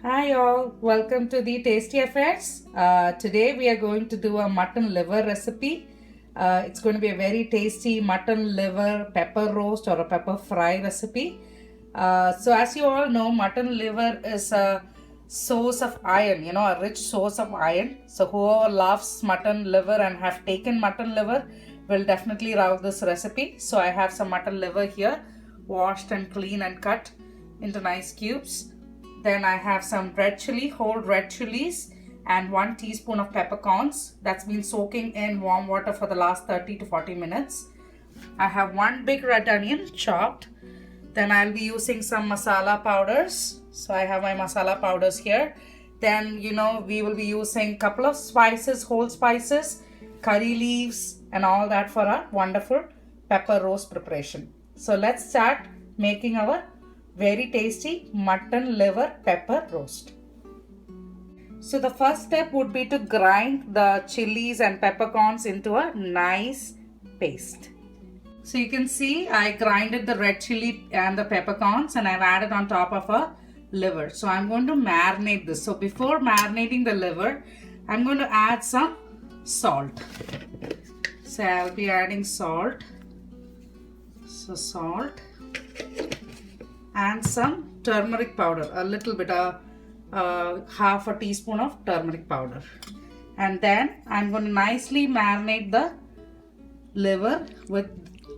Hi all, welcome to the Tasty Affairs. Today we are going to do a mutton liver recipe. It's going to be a very tasty mutton liver pepper roast or a pepper fry recipe. So as you all know, mutton liver is a source of iron, a rich source of iron. So whoever loves mutton liver and have taken mutton liver will definitely love this recipe. So I have some mutton liver here, washed and clean and cut into nice cubes. Then I have some red chili, whole red chilies, and 1 teaspoon of peppercorns that's been soaking in warm water for the last 30 to 40 minutes. I have 1 big red onion chopped. Then I'll be using some masala powders. So I have my masala powders here. Then, we will be using a couple of spices, whole spices, curry leaves, and all that for our wonderful pepper roast preparation. So let's start making our very tasty mutton liver pepper roast. So the first step would be to grind the chilies and peppercorns into a nice paste. So you can see I grinded the red chili and the peppercorns and I've added on top of a liver. So I'm going to marinate this. So before marinating the liver, I'm going to add some salt. So I'll be adding salt. So salt. And some turmeric powder, a little bit of half a teaspoon of turmeric powder. And then I'm going to nicely marinate the liver with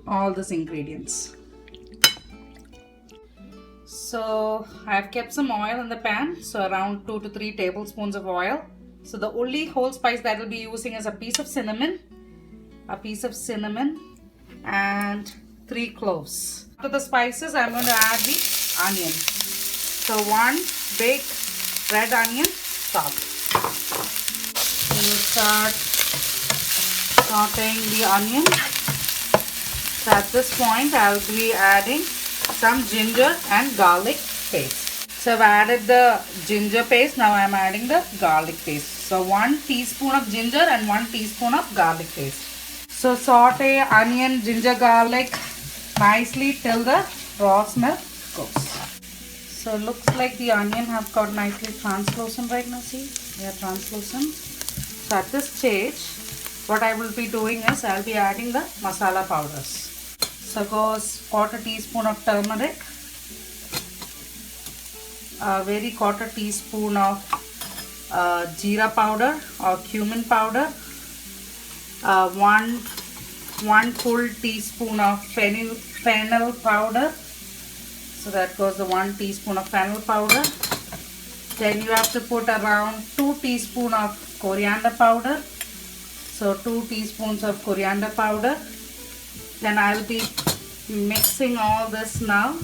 all these ingredients. So I've kept some oil in the pan, so around 2 to 3 tablespoons of oil. So the only whole spice that I'll be using is a piece of cinnamon and 3 cloves. To the spices, I'm going to add the onion. So 1 big red onion chopped. We'll start sauteing the onion. So at this point, I'll be adding some ginger and garlic paste. So I've added the ginger paste. Now I'm adding the garlic paste. So 1 teaspoon of ginger and 1 teaspoon of garlic paste. So saute onion, ginger, garlic nicely till the raw smell goes. So it looks like the onion have got nicely translucent right now. See, they are translucent. So at this stage, what I will be doing is I'll be adding the masala powders. So goes 1/4 teaspoon of turmeric, a very 1/4 teaspoon of jeera powder or cumin powder, 1 full teaspoon of fennel powder. So that goes the 1 teaspoon of fennel powder. Then you have to put around 2 teaspoons of coriander powder. So 2 teaspoons of coriander powder. Then I'll be mixing all this now.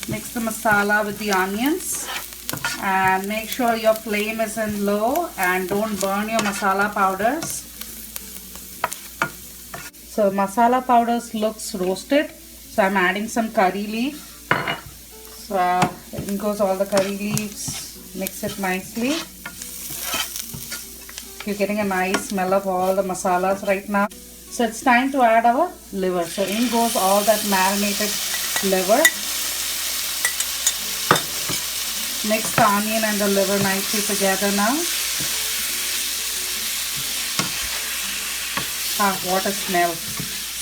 Mix the masala with the onions. And make sure your flame is in low and don't burn your masala powders. So masala powders looks roasted. So I'm adding some curry leaf. So in goes all the curry leaves. Mix it nicely. You're getting a nice smell of all the masalas right now. So it's time to add our liver. So in goes all that marinated liver. Mix the onion and the liver nicely together now. What a smell.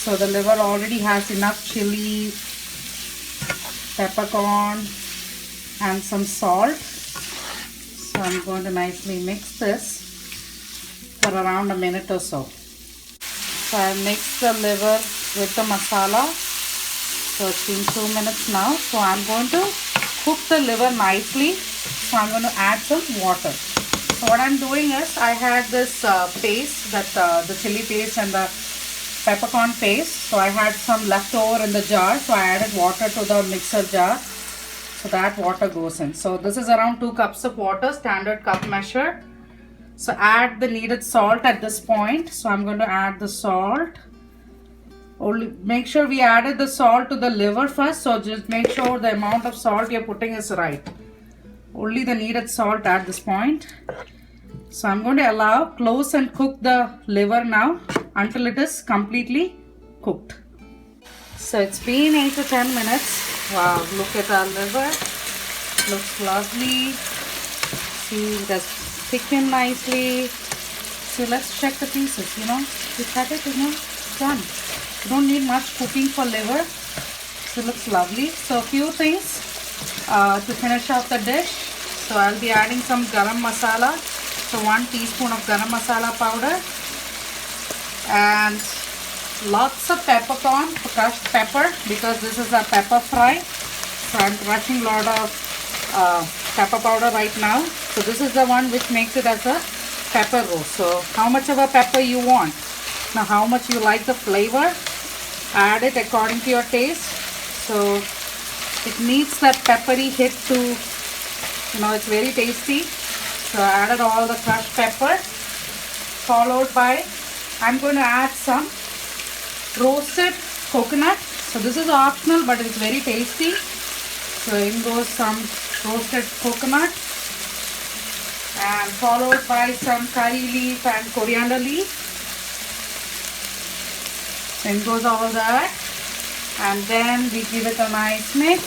So the liver already has enough chili, peppercorn and some salt. So I'm going to nicely mix this for around a minute or so. So I mixed the liver with the masala. So it's been 2 minutes now. So I'm going to cook the liver nicely. So I'm going to add some water. So what I'm doing is I had this paste, the chili paste and the peppercorn paste. So I had some left over in the jar. So I added water to the mixer jar. So that water goes in. So this is around 2 cups of water, standard cup measure. So add the needed salt at this point. So I'm going to add the salt. Only make sure we added the salt to the liver first. So just make sure the amount of salt you're putting is right. Only the needed salt at this point. So I'm going to close and cook the liver now until it is completely cooked. So it's been 8 to 10 minutes. Wow, look at our liver. Looks lovely. See, it has thickened nicely. So let's check the pieces, you know. You cut it, you know, it's done. You don't need much cooking for liver. So it looks lovely. So a few things to finish off the dish. So I'll be adding some garam masala. So 1 teaspoon of garam masala powder. And lots of peppercorn, crushed pepper, because this is a pepper fry. So I'm crushing a lot of pepper powder right now. So this is the one which makes it as a pepper roast. So how much of a pepper you want. Now how much you like the flavor, add it according to your taste. So it needs that peppery hit to, you know, it's very tasty. So I added all the crushed pepper, followed by, I'm going to add some roasted coconut. So this is optional, but it's very tasty. So in goes some roasted coconut, and followed by some curry leaf and coriander leaf. In goes all that, and then we give it a nice mix.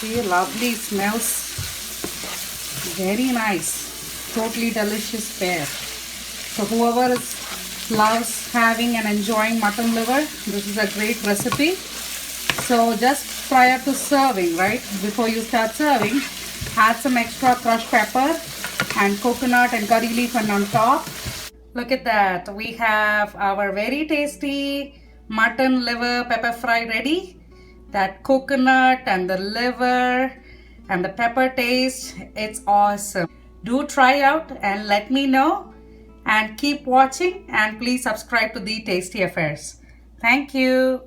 See, lovely, smells very nice, totally delicious pair. So whoever loves having and enjoying mutton liver, this is a great recipe. So just prior to serving, right, before you start serving, add some extra crushed pepper and coconut and curry leaf on top. Look at that, we have our very tasty mutton liver pepper fry ready. That coconut and the liver and the pepper taste, it's awesome. Do try out and let me know, and keep watching, and please subscribe to The Tasty Affairs. Thank you.